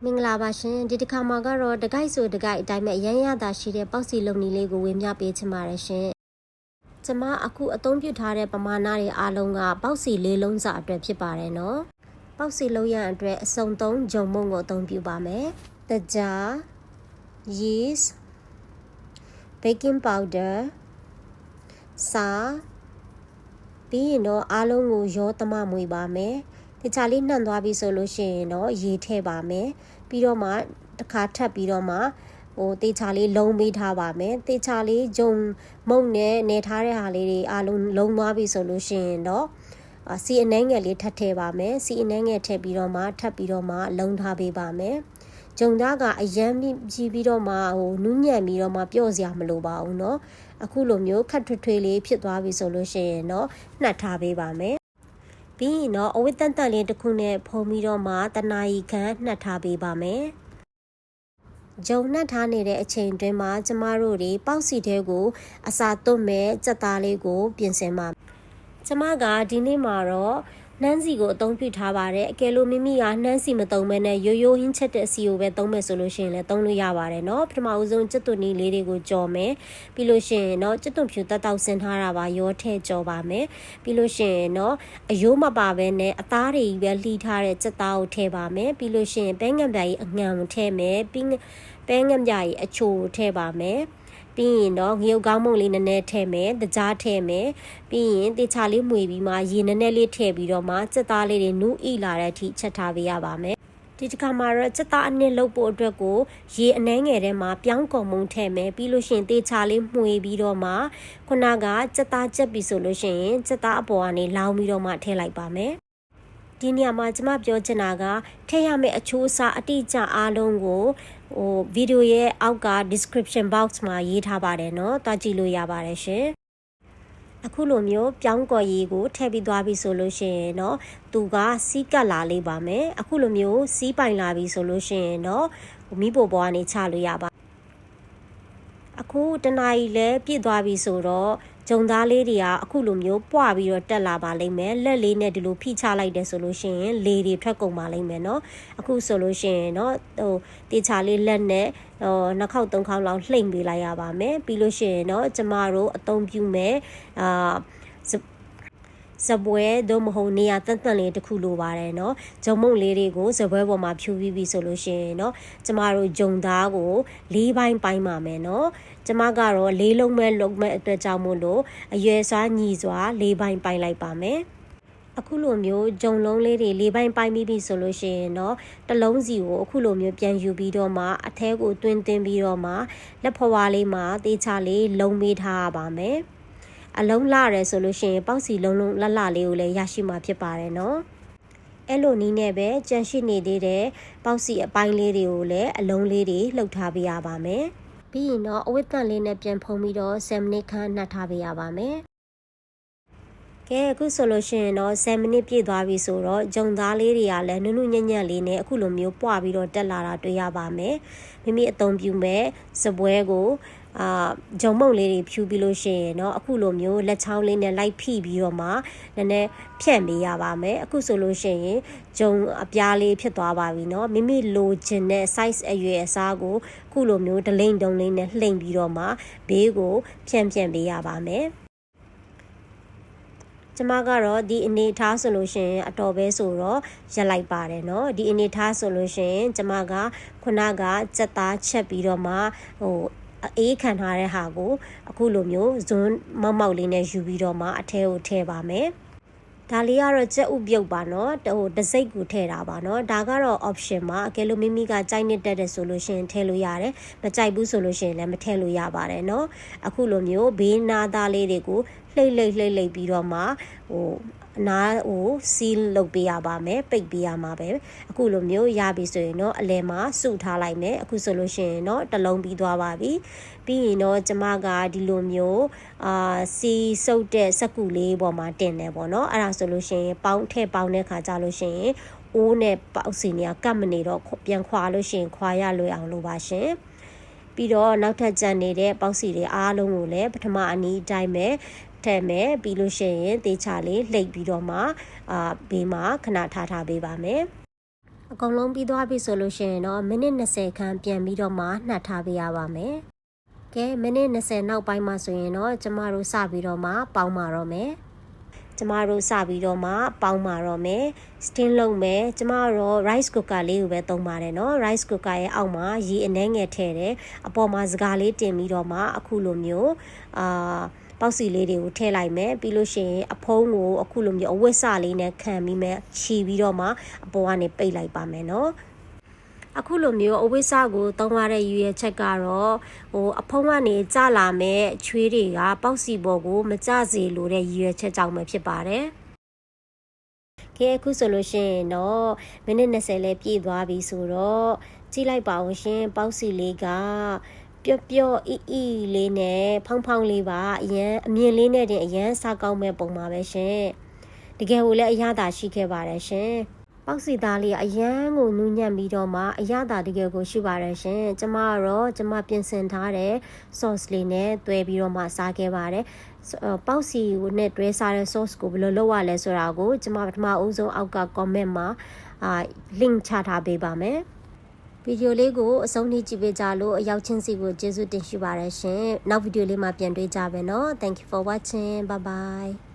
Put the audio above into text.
မင်္ဂလာပါရှင်ဒီတစ်ခါမှာကတော့တကိုက်ဆိုတကိုက်အတိုင်းမဲ့ရမ်းရတာရှိတဲ့ပေါက်စီလုံနီလေးကိုဝေမျှပေးချင်ပါတယ်ရှင်ကျမအခုအသုံးပြုထားတဲ့ပမာဏတွေအားလုံးကပေါက်စီလေးလုံးစာအတွက်ဖြစ်ပါတယ်နော်ပေါက်စီလုံးရန်အတွက်အစုံသုံးဂျုံမုံကိုအသုံးပြုပါမယ်တကြား yeast baking powder စာပြီးရင်တော့အားလုံးကိုရောသမမွေပါမယ်ဒီချာလေးနှံ့သွားပြီဆိုလို့ရှိရင်တော့ရေထည့်ပါမယ်ပြီးတော့မှတစ်ခါထပ်ပြီးတော့မှတေချာလေးလုံးပေးထားပါမယ်တေချာလေးဂျုံမုံနဲ့နေထားတဲ့ဟာလေးတွေအားလုံးလုံးသွားပြီဆိုလို့ရှိရင်တော့စီအနှဲငယ်လေးထပ်ထည့်ပါမယ်စီအနှဲငယ်ထည့်ပြီးတော့မှထပ်ပြီးတော့မှလုံးထားပေးပါမယ်ဂျုံသားကအရမ်းပြီးပြီးတော့မှနူးညံ့ပြီးတော့မှပျော့စရာမလိုပါဘူးเนาะအခုလိုမျိုးခက်ထွေးထွေးလေးဖြစ်သွားပြီဆိုလို့ရှိရင်တော့နှက်ထားပေးပါမယ်ပြီးရင်တော့အဝတ်တန်တန်လေးတစ်ခုနဲ့ဖုံးပြီးတော့မှတနာရီခန့်နှက်ထားပေးပါမယ်ဂျုံနှက်ထားနေတဲ့အချိန်တွင်းမှာကျမတို့တွေပေါက်စီတဲကိုအစာသွတ်မဲ့စက်သားလေးကိုပြင်ဆင်ပါကျမကဒီနေ့မှာတော့နှမ်းစီကိုအသုံးပြုထားပါတယ်အကယ်လို့မိမိကနှမ်းစီမသုံးမဲနဲ့ရိုးရိုးဟင်းချက်တဲ့အစီကိုပဲသုံးမယ်ဆိုလို့ရှိရင်လည်းသုံးလို့ရပါတယ်เนาะပထမဦးဆုံးကျက်သွန်နီးလေးတွေကိုကြော်မယ်ပြီးလို့ရှိရင်เนาะကျက်သွန်ဖြူတက်တောက်ဆင်းထားတာပါရောထည့်ကြော်ပါမယ်ပြီးလို့ရှိရင်เนาะအယိုးမပါဘဲနဲ့အသားတွေပဲလှီးထားတဲ့ကျက်သားကိုထည့်ပါမယ်ပြီးလို့ရှိရင်ပဲငံပြားကြီးအငံကိုထည့်မယ်ပြီးပဲငံပြားကြီးအချိုကိုထည့်ပါမယ်ပြီးရင်တော့ငရုတ်ကောင်းမုံလေးနည်းနည်းထည့်မယ်တကြားထည့်မယ်ပြီးရင်တေချာလေးမှွေပြီးမှရေနည်းနည်းလေးထည့်ပြီးတော့မှစက်သားလေးတွေနူးဣလာတဲ့အထိချက်ထားပေးရပါမယ်ဒီတစ်ခါမှာတော့စက်သားအနည်းလုပ်ဖို့အတွက်ကိုရေအနှဲငယ်ထဲမှာပြောင်းကုန်မုံထည့်မယ်ပြီးလို့ရှိရင်တေချာလေးမှွေပြီးတော့မှခုနကစက်သားချက်ပြီးဆိုလို့ရှိရင်စက်သားအပေါ်ကနေလောင်းပြီးတော့မှထည့်လိုက်ပါမယ်ဒီနေရာမှာကျမပြောချင်တာကထည့်ရမယ့်အချိုးအစားအတိအကျအားလုံးကိုဗီဒီယိုရဲ့အောက်က description box မှာရေးထားပါတယ်เนาะတွားကြည့်လို့ရပါတယ်ရှင်အခုလိုမျိုးပြောင်းကော်ရည်ကိုထည့်ပြီးသွားပြီဆိုလို့ရှိရင်เนาะသူကစီးကတ်လာလေးပါမယ်အခုလိုမျိုးစီးပိုင်လာပြီဆိုလို့ရှိရင်เนาะမိဖို့ပေါ်ကနေချလို့ရပါအခုတနာရီလဲပြည့်သွားပြီဆိုတော့ဂျုံသားလေးတွေကအခုလိုမျိုးပွားပြီးတော့တက်လာပါလိမ့်မယ်လက်လေးနဲ့ဒီလိုဖိချလိုက်တယ်ဆိုလို့ရှိရင်လေတွေထွက်ကုန်ပါလိမ့်မယ်เนาะအခုဆိုလို့ရှိရင်เนาะတေချာလေးလက်နဲ့နှစ်ခေါက်သုံးခေါက်လောက်လှိမ့်ပေးလိုက်ရပါမယ်ပြီးလို့ရှိရင်เนาะကျမတို့အသုံးပြုမယ်စပွဲတော့မဟုတ်နေရတန်တန်လေးတစ်ခုလိုပါတယ်เนาะဂျုံမုံလေးတွေကိုစပွဲပေါ်မှာဖြူပြီးပြီဆိုလို့ရှိရင်เนาะကျမတို့ဂျုံသားကို၄ပိုင်းပိုင်းပါမယ်เนาะကျမကတော့၄လုံးမဲ့လုံးမဲ့အတွက်ကြောင့်မို့လို့အရွယ်စားညီစွာ၄ပိုင်းပိုင်းလိုက်ပါမယ်အခုလိုမျိုးဂျုံလုံးလေးတွေ၄ပိုင်းပိုင်းပြီးပြီဆိုလို့ရှိရင်เนาะတစ်လုံးစီကိုအခုလိုမျိုးပြန်ယူပြီးတော့မှအထဲကိုတွင်းတင်ပြီးတော့မှလက်ဖွားလေးမှာတေချာလေးလုံးပေးထားရပါမယ်အလုံးလာရဲဆိုလို့ရှိရင်ပေါက်စီလုံးလုံးလှလှလေးကိုလည်းရရှိမှာဖြစ်ပါတယ်เนาะအဲ့လိုနည်းနဲ့ပဲကြန့်ရှိနေသေးတဲ့ပေါက်စီအပိုင်းလေးတွေကိုလည်းအလုံးလေးတွေလှုပ်ထားပေးရပါမယ်ပြီးရင်တော့အဝတ်တန်လေးနဲ့ပြန်ဖုံးပြီးတော့10မိနစ်ခန့်နှက်ထားပေးရပါမယ်ကဲအခုဆိုလို့ရှိရင်တော့10မိနစ်ပြည့်သွားပြီဆိုတော့ဂျုံသားလေးတွေကလည်းနုနုညံ့ညံ့လေးနဲ့အခုလိုမျိုးပွားပြီးတော့တက်လာတာတွေ့ရပါမယ်မိမိအသုံးပြုမဲ့စပွဲကိုဂျုံမုံလေးတွေဖြူပြီးလို့ရှိရင်เนาะအခုလိုမျိုးလက်ချောင်းလေးနဲ့လိုက်ဖိပြီးတော့မှနည်းနည်းဖြန့်ပေးရပါမယ်အခုဆိုလို့ရှိရင်ဂျုံအပြားလေးဖြစ်သွားပါပြီเนาะမိမိလိုချင်တဲ့ size အရွယ်အစားကိုအခုလိုမျိုးဒလိမ့်တုံးလေးနဲ့လှိမ့်ပြီးတော့မှဘေးကိုဖြန့်ပေးရပါမယ်ကျမကတော့ဒီအနေထားဆိုလို့ရှိရင်အတော်ပဲဆိုတော့ရက်လိုက်ပါတယ်เนาะဒီအနေထားဆိုလို့ရှိရင်ကျမကခုနကစက်သားချက်ပြီးတော့မှအေးခံထားတဲ့ဟာကိုအခုလိုမျိုးဇွန်းမောက်မောက်လေးနဲ့ယူပြီးတော့မှအထဲကိုထည့်ပါမယ်ဒါလေးကတော့ကြက်ဥပြုတ်ပါเนาะတစိတ်ကိုထည့်တာပါเนาะဒါကတော့ option ပါအကယ်လို့မိမိကကြိုက်နေတတ်တယ်ဆိုလို့ရှိရင်ထည့်လို့ရတယ်မကြိုက်ဘူးဆိုလို့ရှိရင်လည်းမထည့်လို့ရပါတယ်เนาะအခုလိုမျိုးဘေးနာသားလေးတွေကိုလှိမ့်ပြီးတော့မှအနာကိုစီးလုပ်ပေးရပါမယ်ပိတ်ပေးရမှာပဲအခုလိုမျိုးရပြီဆိုရင်တော့အလဲမှာစုထားလိုက်မယ်အခုဆိုလို့ရှိရင်တော့တစ်လုံးပြီးသွားပါပြီပြီးရင်တော့ကျမကဒီလိုမျိုးစီစုပ်တဲ့စက္ကူလေးပေါ်မှာတင်တယ်ပေါ့နော်အဲ့ဒါဆိုလို့ရှိရင်ပေါင်းတဲ့ခါကြလို့ရှိရင်အိုးနဲ့ပေါက်စီနေကပ်မနေတော့ပြန်ခွာလို့ရှိရင်ခွာရလွယ်အောင်လုပ်ပါရှင်ပြီးတော့နောက်ထပ်ကြံနေတဲ့ပေါက်စီတွေအားလုံးကိုလည်းပထမအနည်းအတိုင်းပဲထည့်မယ်ပြီးလို့ရှိရင်တေချာလေးလှိပ်ပြီးတော့မှဘေးမှာခဏထားပေးပါမယ် အကုန်လုံးပြီးသွားပြီဆိုလို့ရှိရင်တော့မိနစ်20ခန်းပြန်ပြီးတော့မှနှက်ထားပေးရပါမယ်ကဲမိနစ်20နောက်ပိုင်းမှာဆိုရင်တော့ကျမတို့စပြီးတော့မှပေါင်းပါတော့မယ်ကျမတို့စပြီးတော့မှပေါင်းပါတော့မယ် steam လုပ်မယ်ကျမတို့ rice cooker လေးကိုပဲသုံးပါတယ်เนาะ rice cooker ရဲ့အောက်မှာရေအနှဲငယ်ထည့်တယ်အပေါ်မှာစကားလေးတင်ပြီးတော့မှအခုလိုမျိုးပေါက်စီလေးတွေကိုထည့်လိုက်မယ်ပြီးလို့ရှိရင်အဖုံးကိုအခုလိုမျိုးအဝတ်စလေးနဲ့ခံပြီးမဲ့ခြီပြီးတော့မှအပေါ်ကနေပိတ်လိုက်ပါမယ်เนาะအခုလိုမျိုးအဝိစာကိုသုံးရတဲ့ရည်ရွယ်ချက်ကတော့အဖုံးကနေကျလာမဲ့ချွေးတွေကပေါက်စီပေါ်ကိုမကျစေလိုတဲ့ရည်ရွယ်ချက်ကြောင့်ပဲဖြစ်ပါတယ်။ကဲအခုဆိုလို့ရှိရင်တော့မိနစ်20လေးပြည့်သွားပြီဆိုတော့ကြည့်လိုက်ပါဦးရှင်ပေါက်စီလေးကပျော့ပျော့အီအီလေးနဲ့ဖောင်းဖောင်းလေးပါအရန်အမြင်လေးနဲ့တင်အရန်စားကောင်းမဲ့ပုံပါပဲရှင်။တကယ်ကိုလည်းအရသာရှိခဲ့ပါတယ်ရှင်။ပေါက်စီသားလေးအရန်ကိုနူးညံ့ပြီးတော့မှအရသာတကယ်ကိုရှိပါတယ်ရှင်ကျမကတော့ကျမပြင်ဆင်ထားတဲ့ sauce လေးနဲ့တွဲပြီးတော့မှစားခဲ့ပါတယ်ပေါက်စီကိုနဲ့တွဲစားတဲ့ sauce ကိုဘယ်လိုလုပ်ရလဲဆိုတာကိုကျမပထမအဦးဆုံးအောက်က comment မှာlink ချထားပေးပါမယ်ဗီဒီယိုလေးကိုအဆုံးထိကြည့်ပေးကြလို့အရောက်ချင်းစီကိုကျေးဇူးတင်ရှိပါတယ်ရှင်နောက်ဗီဒီယိုလေးမှာပြန်တွေ့ကြပါမယ်နော် Thank you for watching bye bye